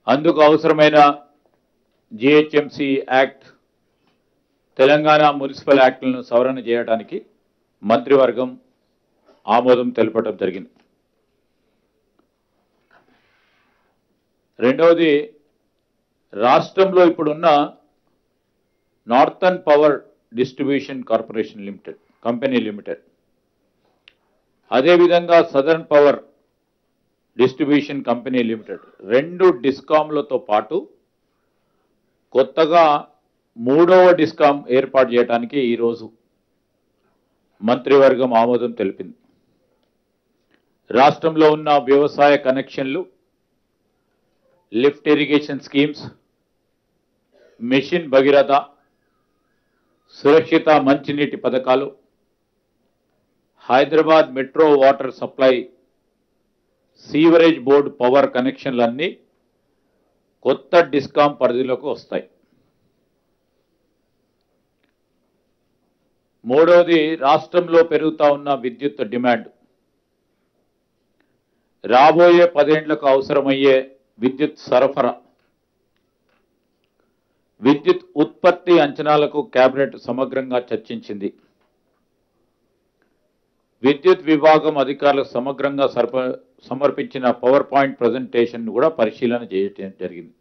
అందుకు అవసరమైన GHMC act, Telangana municipal యాక్ట్లను సవరణ చేయడానికి మంత్రివర్గం ఆమోదం తెలపడం జరిగింది. రెండవది, రాష్ట్రంలో ఇప్పుడున్న northern power distribution corporation limited company limited, అదేవిధంగా southern power distribution company limited రెండు డిస్కామ్లతో పాటు కొత్తగా మూడవ డిస్కామ్ ఏర్పాటు చేయడానికి ఈరోజు మంత్రివర్గం ఆమోదం తెలిపింది. రాష్ట్రంలో ఉన్న వ్యవసాయ కనెక్షన్లు, lift irrigation schemes, mission Bhagiratha, సురక్షిత మంచినీటి పథకాలు, Hyderabad metro water supply, sewerage board power కనెక్షన్లన్నీ కొత్త డిస్కామ్ పరిధిలోకి వస్తాయి. మూడవది, రాష్ట్రంలో పెరుగుతా ఉన్న విద్యుత్ డిమాండ్, రాబోయే 10 ఏళ్లకు అవసరమయ్యే విద్యుత్ సరఫరా, విద్యుత్ ఉత్పత్తి అంచనాలకు కేబినెట్ సమగ్రంగా చర్చించింది. విద్యుత్ విభాగం అధికారులకు సమగ్రంగా సమర్పించిన పవర్ పాయింట్ ప్రజెంటేషన్ కూడా పరిశీలన చేయడం జరిగింది.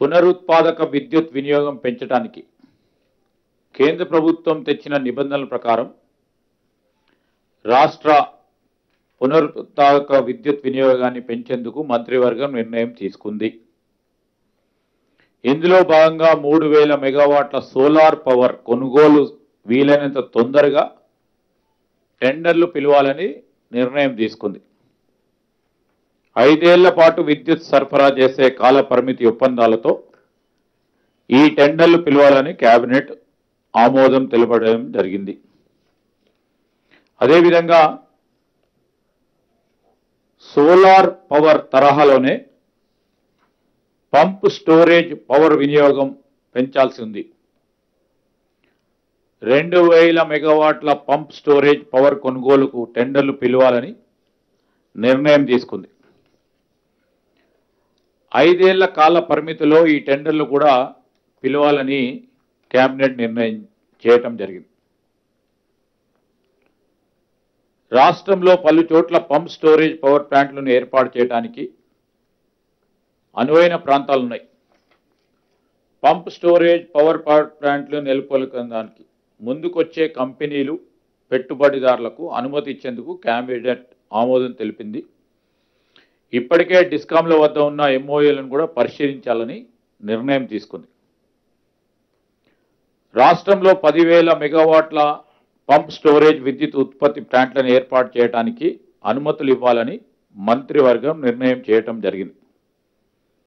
పునరుత్పాదక విద్యుత్ వినియోగం పెంచడానికి కేంద్ర ప్రభుత్వం తెచ్చిన నిబంధనల ప్రకారం రాష్ట్ర పునరుత్పాదక విద్యుత్ వినియోగాన్ని పెంచేందుకు మంత్రివర్గం నిర్ణయం తీసుకుంది. ఇందులో భాగంగా 3000 మెగావాట్ల సోలార్ పవర్ కొనుగోలు వీలైనంత తొందరగా టెండర్లు పిలవాలని నిర్ణయం తీసుకుంది. 5 ఏళ్ల పాటు విద్యుత్ సరఫరా చేసే కాల పరిమితి ఒప్పందాలతో ఈ టెండర్లు పిలవాలని కేబినెట్ ఆమోదం తెలపడం జరిగింది. అదేవిధంగా సోలార్ పవర్ తరహాలోనే పంప్ స్టోరేజ్ పవర్ వినియోగం పెంచాల్సి ఉంది. 2000 మెగావాట్ల పంప్ స్టోరేజ్ పవర్ కొనుగోలుకు టెండర్లు పిలవాలని నిర్ణయం తీసుకుంది. 5 ఏళ్ల కాల పరిమితిలో ఈ టెండర్లు కూడా పిలవాలని కేబినెట్ నిర్ణయం చేయటం జరిగింది. రాష్ట్రంలో పలు చోట్ల పంప్ స్టోరేజ్ పవర్ ప్లాంట్లను ఏర్పాటు చేయడానికి అనువైన ప్రాంతాలున్నాయి. పంప్ స్టోరేజ్ పవర్ ప్లాంట్లు నెలకొల్పడానికి ముందుకొచ్చే కంపెనీలు, పెట్టుబడిదారులకు అనుమతి ఇచ్చేందుకు కేబినెట్ ఆమోదం తెలిపింది. ఇప్పటికే డిస్కామ్ల వద్ద ఉన్న ఎంఓఏలను కూడా పరిశీలించాలని నిర్ణయం తీసుకుంది. రాష్ట్రంలో 10,000 మెగావాట్ల పంప్ స్టోరేజ్ విద్యుత్ ఉత్పత్తి ప్లాంట్లను ఏర్పాటు చేయడానికి అనుమతులు ఇవ్వాలని మంత్రివర్గం నిర్ణయం చేయటం జరిగింది.